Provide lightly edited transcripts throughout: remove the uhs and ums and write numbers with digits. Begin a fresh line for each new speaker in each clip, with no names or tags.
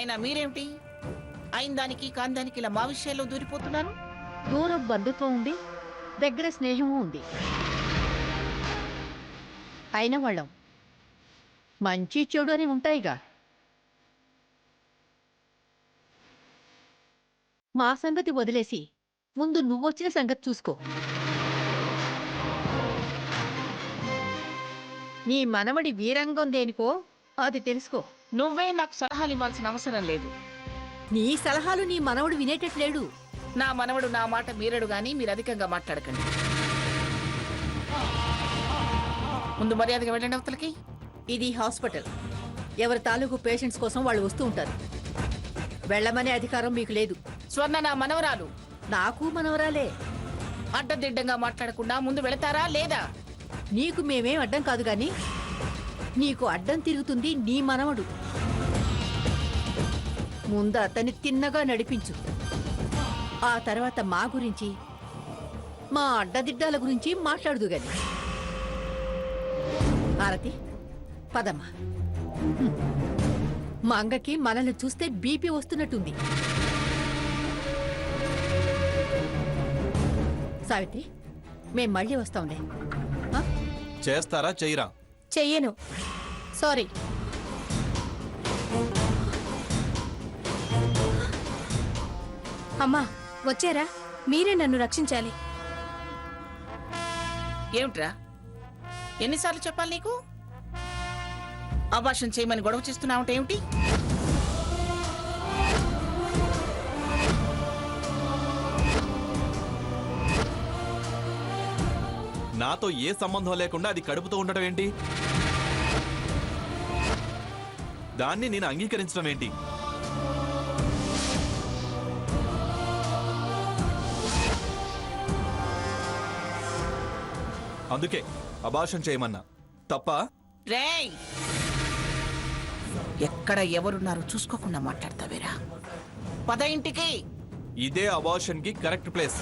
అయినా మీరేమిటి అయిన దానికి కాని దానికి ఇలా మా విషయాల్లో దూరిపోతున్నారు?
దూరం బంధుత్వం ఉంది, దగ్గర స్నేహము ఉంది. అయిన వాళ్ళం మంచి చెడు అని ఉంటాయిగా. మా సంగతి వదిలేసి ముందు నువ్వొచ్చిన సంగతి చూసుకో. నీ మనవడి వీరంగం దేనికో అది తెలుసుకో.
నువ్వే నాకు సలహాలు ఇవ్వాల్సిన అవసరం లేదు.
నీ సలహాలు నీ మనవడు వినేటట్లేడు.
నా మనవడు నా మాట మీరడు గాని మీరు అధికంగా మాట్లాడకండి. ముందు మర్యాదగా వెళ్ళండి అవతలకి.
ఇది హాస్పిటల్. ఎవరి తాలూకు పేషెంట్స్ కోసం వాళ్ళు వస్తూ ఉంటారు. వెళ్ళమనే అధికారం మీకు లేదు.
స్వర్ణ నా మనవరాలు.
నాకు మనవరాలే.
అడ్డదిడ్డంగా మాట్లాడకుండా ముందు వెళతారా లేదా?
నీకు మేమేం అడ్డం కాదు గాని నీకు అడ్డం తిరుగుతుంది నీ మనవడు. ముందు అతన్ని తిన్నగా నడిపించు. ఆ తర్వాత మా గురించి, మా అడ్డదిడ్డాల గురించి మాట్లాడుదు గాని. భారతి, పదమ్మా. మా అంగకి మనల్ని చూస్తే బీపీ వస్తున్నట్టుంది. సావిత్రి, మేం మళ్ళీ వస్తాంలే.
చేస్తారా చెయ్యరా?
చెయ్యను, సారీ. అమ్మా వచ్చారా? మీరే నన్ను రక్షించాలి.
ఏమిట్రా, ఎన్నిసార్లు చెప్పాలి నీకు? అబార్షన్ చేయమని గొడవ చేస్తున్నావుంటే ఏమిటి?
నాతో ఏ సంబంధం లేకుండా అది కడుపుతూ ఉండడం ఏంటి? దాన్ని నేను అంగీకరించడం ఏంటి? అందుకే అబార్షన్ చేయమన్నా. తప్ప?
రేయ్, ఎక్కడ ఎవరున్నారో చూసుకోకుండా మాట్లాడతావేరా? పద ఇంటికి.
ఇదే అబార్షన్ కి కరెక్ట్ ప్లేస్.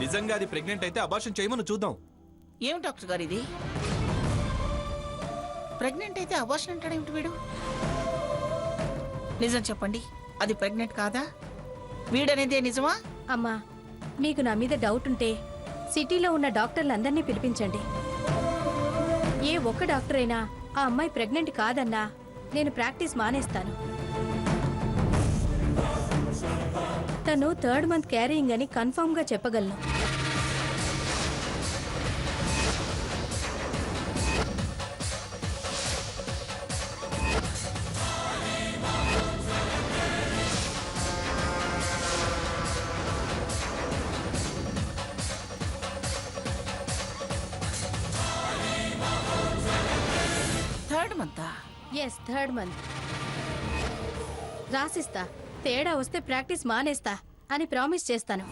నిజంగా అది ప్రెగ్నెంట్ అయితే అబార్షన్ చేయమని చూద్దాం.
ఏం డాక్టర్ గారు ఇది? ప్రెగ్నెంట్ అయితే అబార్షన్ అంటాడేమిటి వీడు? నిజం చెప్పండి, అది ప్రెగ్నెంట్ కాదా? వీడనేదే నిజమా?
అమ్మా, మీకు నా మీద డౌట్ ఉంటే సిటీలో ఉన్న డాక్టర్లందరినీ పిలిపించండి. ఏ ఒక్క డాక్టర్ అయినా ఆ అమ్మాయి ప్రెగ్నెంట్ కాదన్నా నేను ప్రాక్టీస్ మానేస్తాను. తను 3rd మంత్ క్యారీయింగ్ అని కన్ఫర్మ్ గా చెప్పగలను.
థర్డ్ మంతా?
Yes, 3rd month. రాసిస్తా. తేడా వస్తే ప్రాక్టీస్ మానేస్తా అని ప్రామిస్ చేస్తాను.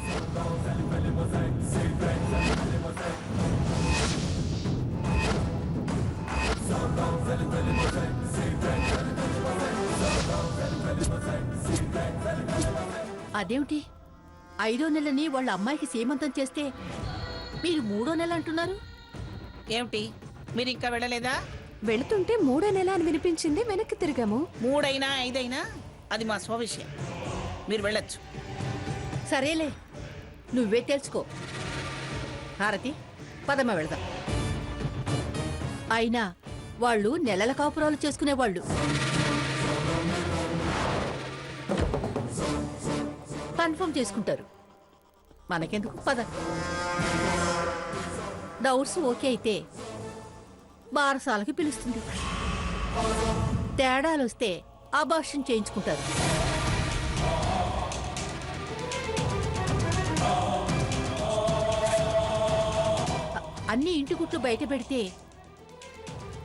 అదేమిటి, 5వ నెలని వాళ్ళ అమ్మాయికి సీమంతం చేస్తే మీరు 3వ నెల అంటున్నారు?
ఏమిటి, మీరు ఇంకా వెళ్ళలేదా?
వెళుతుంటే 3వ నెల అని వినిపించింది, వెనక్కి తిరిగాము.
3 అయినా 5 అయినా అది మా స్వవిషయం. మీరు వెళ్ళొచ్చు.
సరేలే, నువ్వే తెలుసుకో. హారతి, పదమ్మ వెళదాం. అయినా వాళ్ళు నెలల కాపురాలు చేసుకునేవాళ్ళు. కన్ఫర్మ్ చేసుకుంటారు. మనకెందుకు, పద. డౌట్స్ ఓకే అయితే బారసాలకి పిలుస్తుంది. తేడాలు వస్తే అబార్షన్ చేయించుకుంటారు. అన్ని ఇంటి గుట్లు బయట పెడితే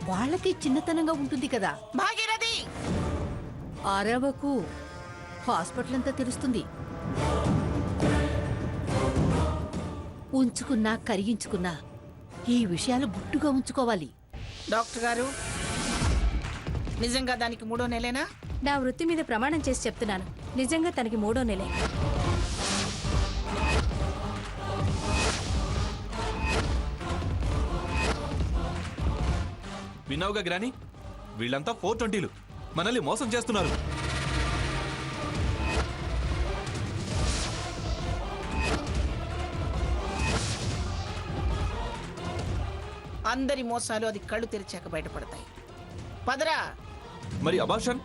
వాళ్ళకి చిన్నతనంగా ఉంటుంది కదా.
భాగీరథి,
అరవకు, హాస్పిటల్ అంతా తెలుస్తుంది. ఉంచుకున్నా కరిగించుకున్నా ఈ విషయాలు గుట్టుగా ఉంచుకోవాలి.
డాక్టర్ గారు, నిజంగా దానికి 3వ నెలేనా?
నా వృత్తి మీద ప్రమాణం చేసి చెప్తున్నాను, నిజంగా తనకి 3వ నెలే.
విన్నావుగా గ్రాని, వీళ్ళంతా 420లు మనల్ని మోసం చేస్తున్నారు.
అందరి మోసాలు అది కళ్ళు తెరిచాక బయటపడతాయి. పదరా.
మరి అబార్షన్?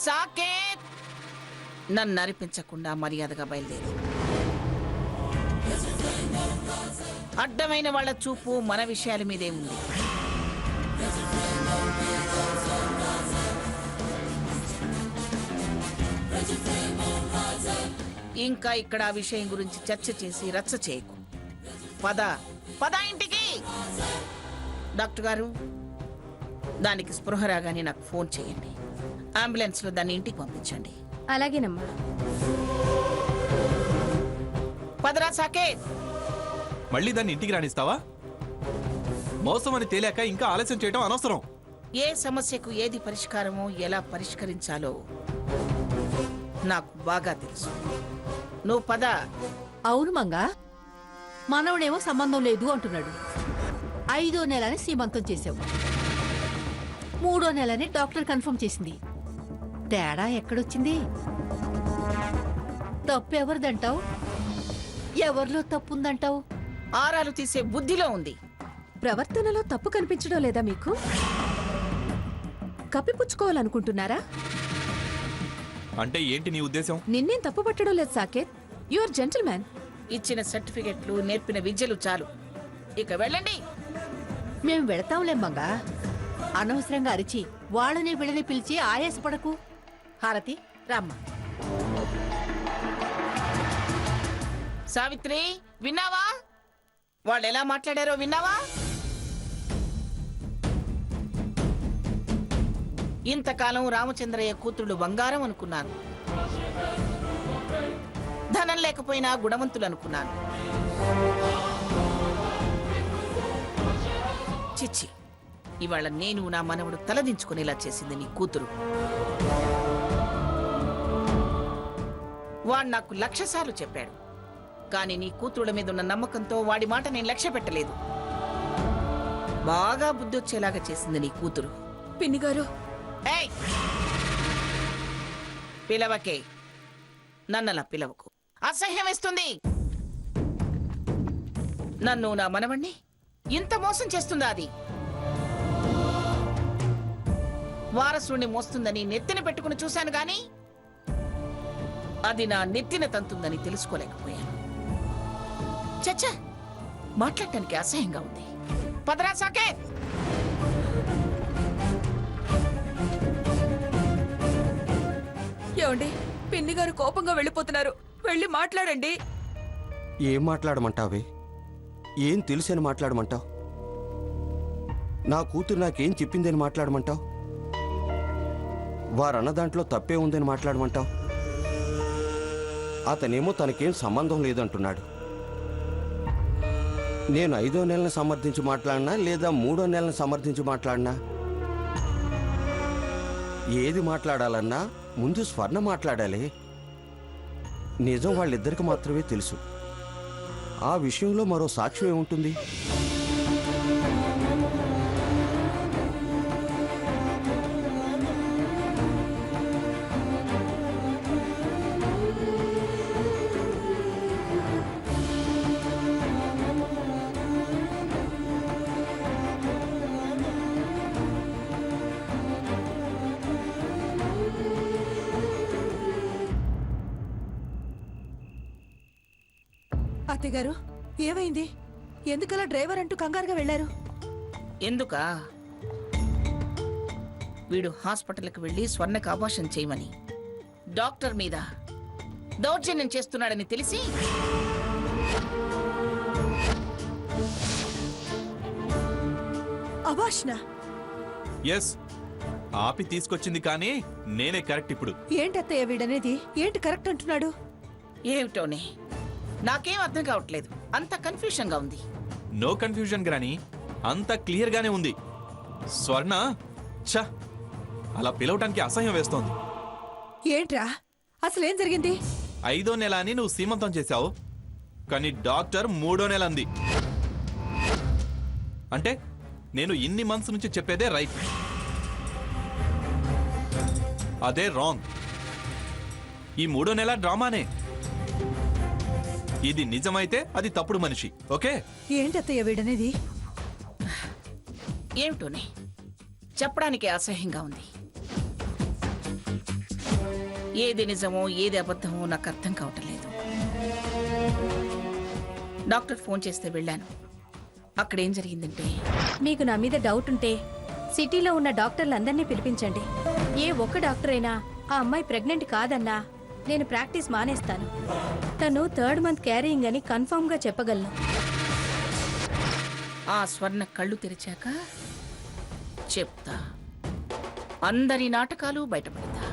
సాకేత్, నన్ను అరిపించకుండా మర్యాదగా బయలుదేరు. అడ్డమైన వాళ్ళ చూపు మన విషయాల మీదే ఉంది. ఇంకా ఇక్కడ ఆ విషయం గురించి చర్చ చేసి రచ్చ చేయకు. పద పద ఇంటికి. డాక్టర్ గారు, దానికి స్పృహ రాగానే నాకు ఫోన్ చేయండి. అంబులెన్స్లో దాన్ని ఇంటికి పంపించండి.
అలాగేనమ్మా.
పదరా సాకేత్.
మళ్ళీ దాన్ని ఇంటికి రాణిస్తావా? మోసం అని తేలాక ఇంకా ఆలస్యం చేయడం అనవసరం.
ఏ సమస్యకు ఏది పరిష్కారమో ఎలా పరిష్కరించాలో నాకు బాగా తెలుసు. నువ్వు పద.
అవును మంగా, మనవడేమో సంబంధం లేదు అంటున్నాడు. 5వ నెలని సీమంతం చేసావు. 3వ నెలని డాక్టర్ కన్ఫర్మ్ చేసింది. తేడా ఎక్కడొచ్చింది? తప్పు ఎవరిదంటావు? ఎవరిలో తప్పుందంటావు?
ఆరాలు తీసే బుద్ధిలో ఉంది.
ప్రవర్తనలో తప్పు కనిపించడం లేదా మీకు? కప్పిపుచ్చుకోవాలనుకుంటున్నారా?
అంటే ఏంటి నీ ఉద్దేశం?
నిన్నేం తప్పు పట్టడం లేదు సాకేత్. You are gentleman.
ఇచ్చిన సర్టిఫికెట్లు, నేర్పిన విద్యలు చాలు. ఇక వెళ్ళండి.
మేం వెళతాంలే మంగా. అనవసరంగా అరిచి వాళ్ళని వీళ్ళని పిలిచి ఆయాసపడకు. హారతి రామ్మ.
సావిత్రి, విన్నావా? వాళ్ళు ఎలా మాట్లాడారో విన్నావా? ఇంతకాలం రామచంద్రయ్య కూతుళ్ళు బంగారం అనుకున్నాను. ధనం లేకపోయినా గుణవంతులు అనుకున్నాను. చిచ్చి, ఇవాళ నేను నా మనవడు తలదించుకునేలా చేసింది నీ కూతురు. వాడు నాకు 1,00,000 సార్లు చెప్పాడు. కానీ నీ కూతుళ్ళ మీద ఉన్న నమ్మకంతో వాడి మాట నేను లక్ష్య పెట్టలేదు. బాగా బుద్ధొచ్చేలాగా చేసింది నీ కూతురు.
పిన్ని గారు,
ఏయ్! పిలవకే, నన్నలా పిలవకు. అసహ్యం వేస్తుంది. నన్ను, నా మనవణ్ణి ఇంత మోసం చేస్తుందా అది? వారసుడిని మోస్తుందని నెత్తిన పెట్టుకుని చూశాను గాని అది నా నెత్తిన తంతుందని తెలుసుకోలేకపోయాను. చచ్చా, మాట్లాడటానికి అసహ్యంగా ఉంది. పదరా సాకేత్.
ఏమండి, పిన్ని గారు కోపంగా వెళ్ళిపోతున్నారు. వెళ్ళి మాట్లాడండి.
ఏం మాట్లాడమంటావే? ఏం తెలిసని మాట్లాడమంటావు? నా కూతురు నాకేం చెప్పిందని మాట్లాడమంటావు? వారన్న దాంట్లో తప్పే ఉందని మాట్లాడమంటావు? అతనేమో తనకేం సంబంధం లేదంటున్నాడు. నేను 5వ నెలను సమర్థించి మాట్లాడినా లేదా 3వ నెలను సమర్థించి మాట్లాడినా? ఏది మాట్లాడాలన్నా ముందు స్వర్ణ మాట్లాడాలి. నిజం వాళ్ళిద్దరికి మాత్రమే తెలుసు. ఆ విషయంలో మరో సాక్ష్యం ఏముంటుంది?
అత్తయ్య గారు, ఏమైంది? ఎందుకలా డ్రైవర్ అంటూ కంగారుగా వెళ్లారు?
ఎందుకా? వీడు హాస్పిటల్కి వెళ్ళి స్వర్ణకు అబార్షన్ చేయమని డాక్టర్ మీద దౌర్జన్యం చేస్తున్నాడని తెలిసి
అబార్షణ?
ఎస్, ఆపి తీసుకొచ్చింది కానీ నేనే కరెక్ట్. ఇప్పుడు
ఏంటత్తయ్య వీడనేది? ఏంటి కరెక్ట్ అంటున్నాడు?
ఏమిటోనే, నాకేం అర్థం కావట్లేదు. అంత కన్ఫ్యూషన్ గా ఉంది.
నో కన్ఫ్యూజన్ గ్రాని, అంత క్లియర్ గానే ఉంది. స్వర్ణ ఛ, అలా పిలవటానికి అసహ్యం వేస్తోంది.
ఏంట్రా అసలేం జరిగింది?
5వ నెల అని నువ్వు సీమంతం చేశావు, కానీ డాక్టర్ 3వ నెల అంది. అంటే నేను ఇన్ని మంత్స్ నుంచి చెప్పేదే రైట్, అదే రాంగ్. ఈ 3వ నెల డ్రామానే. ఇది నిజమైతే అది తప్పుడు మనిషి. ఓకే?
ఏంటత్తయ్య వీడనేది?
ఏమిటోనే చెప్పడానికి అసహ్యంగా ఉంది. ఏది నిజమో ఏది అబద్ధమో నాకు అర్థం కావటం లేదు. డాక్టర్ ఫోన్ చేస్తే వెళ్ళాను. అక్కడ ఏం జరిగిందంటే,
మీకు నా మీద డౌట్ ఉంటే సిటీలో ఉన్న డాక్టర్లందరినీ పిలిపించండి. ఏ ఒక్క డాక్టర్ అయినా ఆ అమ్మాయి ప్రెగ్నెంట్ కాదన్నా నేను ప్రాక్టీస్ మానేస్తాను. తను 3rd మంత్ క్యారీయింగ్ అని కన్ఫర్మ్ గా చెప్పగలను.
ఆ స్వర్ణ కళ్ళు తెరిచాక చెప్తా. అందరి నాటకాలు బయటపడతా.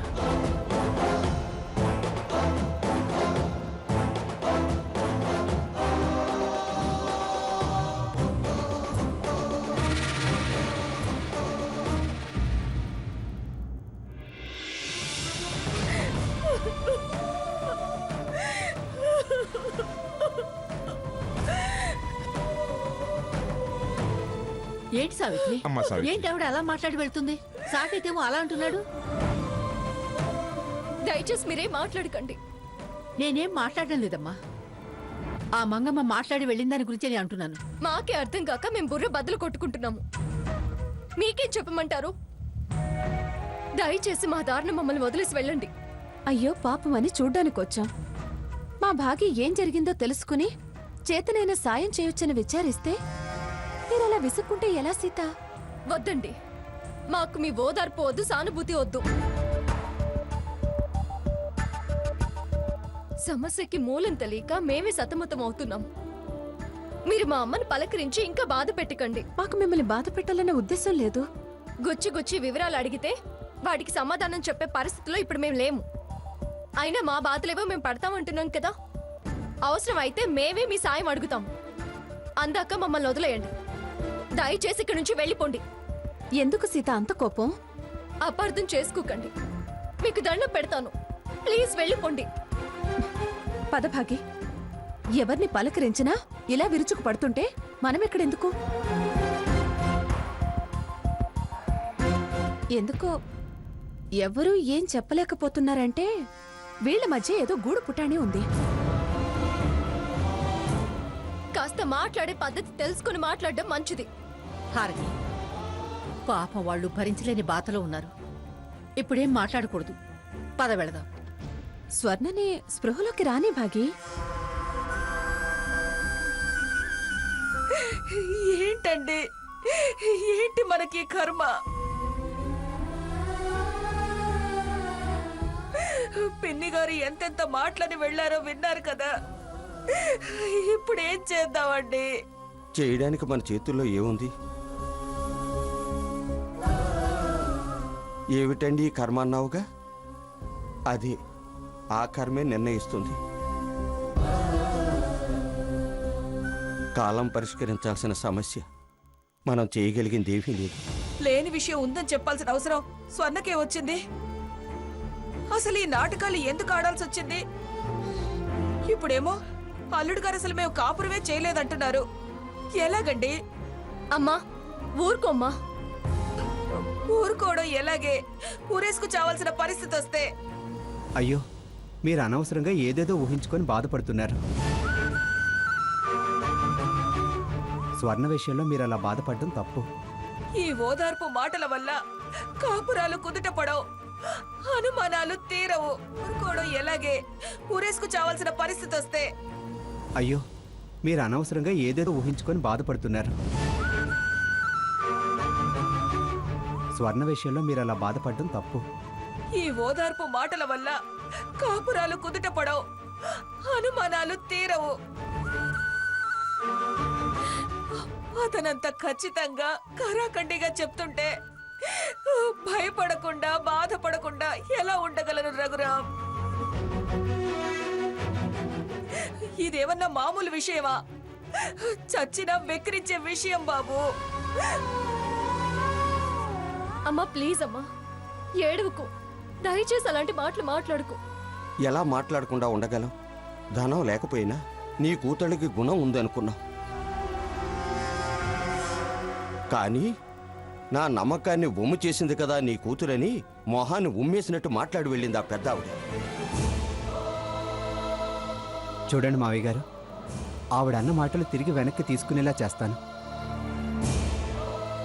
ఏంటి సావిత్రి?
అమ్మా సావిత్రి.
ఏంటి ఆవిడ అలా మాట్లాడి వెళ్తుంది? సాకైతేమో అలా అంటున్నాడు.
దయచేసి మీరేం మాట్లాడకండి.
నేనేం మాట్లాడడం లేదమ్మా. ఆ మంగమ్మ మాట్లాడి వెళ్ళిన దాని గురించి నేను అంటున్నాను.
మాకే అర్థం కాక మేము బుర్ర బద్దలు కొట్టుకుంటున్నాము. మీకేం చెప్పమంటారు? దయచేసి మా దారిన మమ్మల్ని వదిలేసి వెళ్ళండి.
అయ్యో పాపమని చూడ్డానికొచ్చాం. మా భాగ్య ఏం జరిగిందో తెలుసుకుని చేతనైన సాయం చేయొచ్చని విచారిస్తే మీరలా విసుక్కుంటే ఎలా సీత?
వద్దండి, మాకు మీ ఓదార్పు వద్దు, సానుభూతి వద్దు. సమస్యకి మూలం తెలియక మేమే సతమతం అవుతున్నాం. మీరు మా అమ్మని పలకరించి ఇంకా బాధ పెట్టకండి.
మాకు మిమ్మల్ని బాధ పెట్టాలన్న ఉద్దేశం లేదు.
గుచ్చి గుచ్చి వివరాలు అడిగితే వాటికి సమాధానం చెప్పే పరిస్థితిలో ఇప్పుడు మేము లేము. అయినా మా బాధలేవో మేము పడతామంటున్నాం కదా. అవసరం అయితే మేమే మీ సాయం అడుగుతాం. అందాక మమ్మల్ని వదిలేయండి. దయచేసి ఇక్కడి నుంచి వెళ్ళిపోండి.
ఎందుకు సీత అంత కోపం?
అపార్థం చేసుకోకండి. మీకు దండం పెడతాను. ప్లీజ్ వెళ్ళిపోండి.
పద భాగి. ఎవరిని పలకరించినా ఇలా విరుచుకు పడుతుంటే మనమెక్కడెందుకు? ఎందుకో ఎవరూ ఏం చెప్పలేకపోతున్నారంటే వీళ్ళ మధ్య ఏదో గూడు పుటాణి ఉంది.
కాస్త మాట్లాడే పద్ధతి తెలుసుకుని మాట్లాడడం మంచిది.
హారతి, పాపం వాళ్ళు భరించలేని బాధలో ఉన్నారు. ఇప్పుడేం మాట్లాడకూడదు. పద వెళదాం.
స్వర్ణని స్పృహలోకి రాని భాగి.
ఏంటండి, ఏంటి మనకి కర్మ? పిన్ని గారు ఎంతెంత మాటలని వెళ్ళారో విన్నారు కదా. ఇప్పుడు ఏం చేద్దామండి?
చేయడానికి మన చేతుల్లో ఏముంది? ఏమిటండి ఈ కర్మ అన్నావుగా? అది ఆ కర్మే నిర్ణయిస్తుంది. కాలం పరిష్కరించాల్సిన సమస్య మనం చేయగలిగింది ఏమీ లేదు.
లేని విషయం ఉందని చెప్పాల్సిన అవసరం స్వర్ణకే వచ్చింది. అసలు ఈ నాటకాలు ఎందుకు ఆడాల్సి వచ్చింది? ఇప్పుడేమో అల్లుడు గారు అసలు మేము కాపురమే చేయలేదంటున్నారు. ఎలాగండి?
అమ్మా ఊరుకోమ్మా.
ఊరుకోవడం ఎలాగే? ఊరేసుకు చావాల్సిన పరిస్థితి వస్తే?
అయ్యో, మీరు అనవసరంగా ఏదేదో ఊహించుకొని బాధపడుతున్నారు. స్వర్ణ విషయంలో మీరు అలా బాధపడడం తప్పు.
ఈ ఓదార్పు మాటల వల్ల కాపురాలు కుదుట పడవు, అనుమానాలు తీరవు. ఊరుకోవడం ఎలాగే? ఊరేసుకు చావాల్సిన పరిస్థితి వస్తే?
అయ్యో, మీరు అనవసరంగా ఏదేదో ఊహించుకొని బాధపడుతున్నారు. స్వర్ణ విషయంలో మీరు అలా బాధపడడం తప్పు.
ఈ ఓదార్పు మాటల వల్ల కాపురాలు కుదుట పడవు, అనుమానాలు తీరవు. అతనంత ఖచ్చితంగా కరాఖండిగా చెప్తుంటే భయపడకుండా బాధపడకుండా ఎలా ఉండగలను రఘురాం? ఇదేమన్నా మామూలు విషయమా? చచ్చినా వెక్కిరించే విషయం బాబు.
అమ్మా ప్లీజ్ అమ్మా, ఏడవకు. దయచేసి అలాంటి మాటలు మాట్లాడుకో.
ఎలా మాట్లాడకుండా ఉండగలం? ధనం లేకపోయినా నీ కూతుళ్ళకి గుణం ఉందనుకున్నావు. కానీ నా నమ్మకాన్ని ఉమ్ము చేసింది కదా నీ కూతురని మొహాన్ని ఉమ్మేసినట్టు మాట్లాడి వెళ్ళింది ఆ పెద్ద ఆవిడ.
చూడండి మావయ్య గారు, ఆవిడ అన్న మాటలు తిరిగి వెనక్కి తీసుకునేలా చేస్తాను.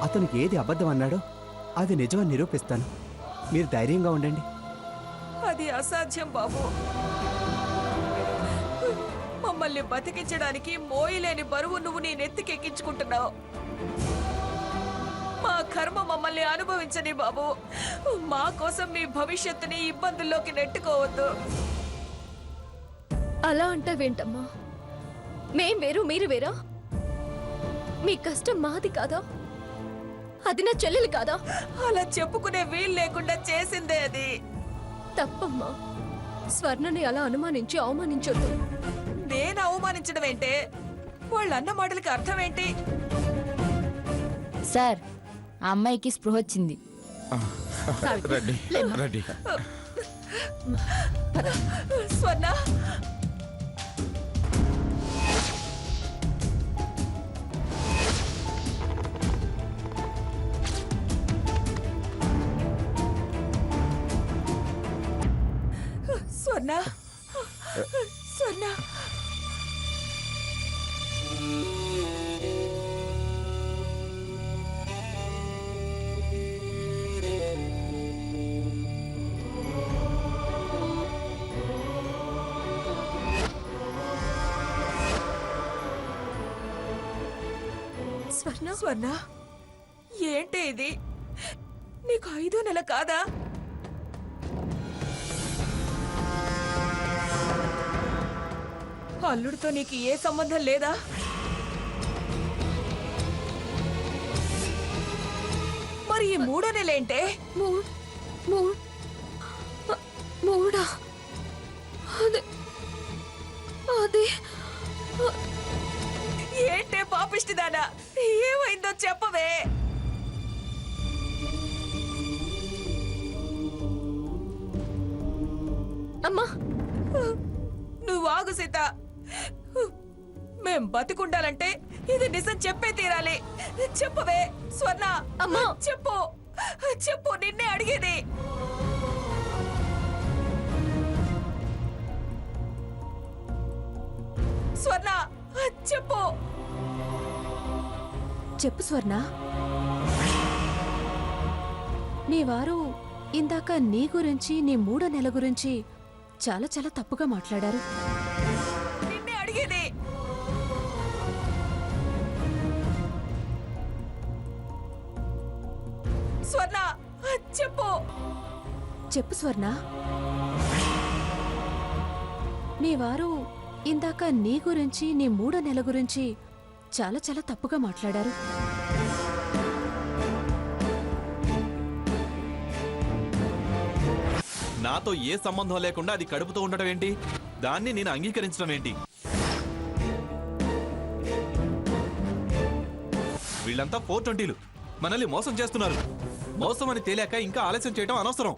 అతను ఏది అబద్ధం అన్నాడో అది నిజమని నిరూపిస్తాను. మీరు ధైర్యంగా ఉండండి.
అది అసాధ్యం బాబు. మమ్మల్ని బతికించడానికి మోయలేని బరువు నువ్వు నీ నెత్తికెక్కించుకుంటున్నావు. మా కర్మ మమ్మల్ని అనుభవించని బాబు. మా కోసం మీ భవిష్యత్తుని ఇబ్బందుల్లోకి నెట్టుకోవద్దు.
అలా అంటావేంటమ్మా? మేం వేరు మీరు వేరా? మీ కష్టం మాది కాదా? అది నా చెల్లెలు కాదా?
అలా చెప్పుకునే వీలు లేకుండా చేసిందే అది.
తప్పమ్మా. స్వర్ణని అలా అనుమానించి అవమానించొద్దు.
నేను అవమానించడం ఏంటే? వాళ్ళు అన్న మాటలకి అర్థం ఏంటి?
సార్, ఆ అమ్మాయికి స్పృహ వచ్చింది.
రెడ్డి రెడ్డి
స్వర్ణ, స్వర్ణ, స్వర్ణ.
స్వర్ణ,
స్వర్ణ, ఏంటి ఇది? నీకు 5వ నెల కాదా? అల్లుడితో నీకు ఏ సంబంధం లేదా? మరి ఈ 3వ నెలేంటే?
మూడా? అదే
ఏంటే పాపిష్టిదానా? ఏమైందో చెప్పవే.
అమ్మా,
నువ్వు ఆగు సీత. మేం బతికుండాలంటే ఇది నిజం చెప్పే తీరాలి. చెప్పవే స్వర్ణ.
అమ్మా.
చెప్పు, చెప్పు, నిన్నే అడిగేది. స్వర్ణ, చెప్పు.
చెప్పు స్వర్ణ. నీ వారు ఇందాక నీ గురించి, నీ 3వ నెల గురించి చాలా చాలా తప్పుగా మాట్లాడారు.
నిన్నే అడిగేది. స్వర్ణ, చెప్పు.
చెప్పు స్వర్ణ. నీ వారు ఇందాక నీ గురించి, నీ 3వ నెల గురించి చాలా చాలా తప్పుగా మాట్లాడారు.
నాతో ఏ సంబంధం లేకుండా అది కడుపుతూ ఉండటం ఏంటి? దాన్ని నేను అంగీకరించడం ఏంటి? వీళ్ళంతా 420లు మనల్ని మోసం చేస్తున్నారు. మోసం అని తేలాక ఇంకా ఆలస్యం చేయడం అనవసరం.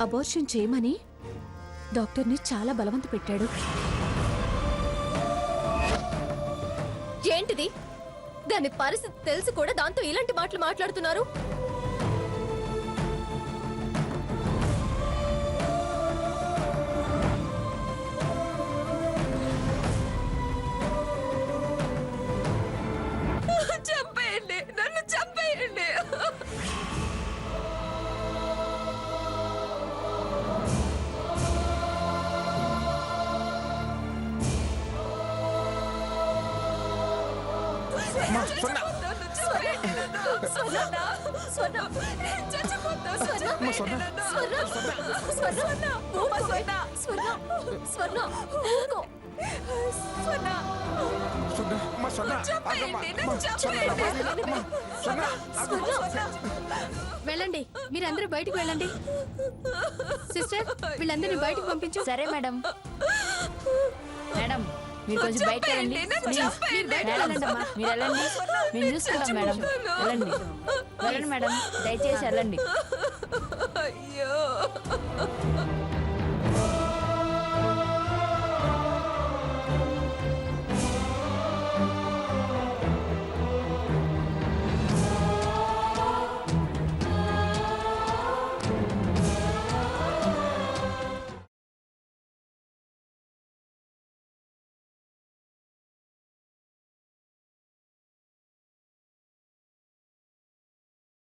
అబార్షన్ చేయమని డాక్టర్ని చాలా బలవంత పెట్టాడు.
ఏంటిది? దాని పరిస్థితి తెలిసి కూడా దాంతో ఇలాంటి మాటలు మాట్లాడుతున్నారు.
చంపేయండి, నన్ను చంపేయండి.
వెళ్ళండి, మీరందరూ బయటకు వెళ్ళండి. సిస్టర్, వీళ్ళందరినీ బయటకు పంపించు.
సరే మేడం. మేడం, మీరు కొంచెం బయటకు వెళ్ళండి.
మీరు బయటకు వెళ్ళండి అమ్మా.
మీరు వెళ్ళండి, మేము చూసుకుంటాం మేడం. వెళ్ళండి వెళ్ళండి మేడం, దయచేసి వెళ్ళండి.
అయ్యో.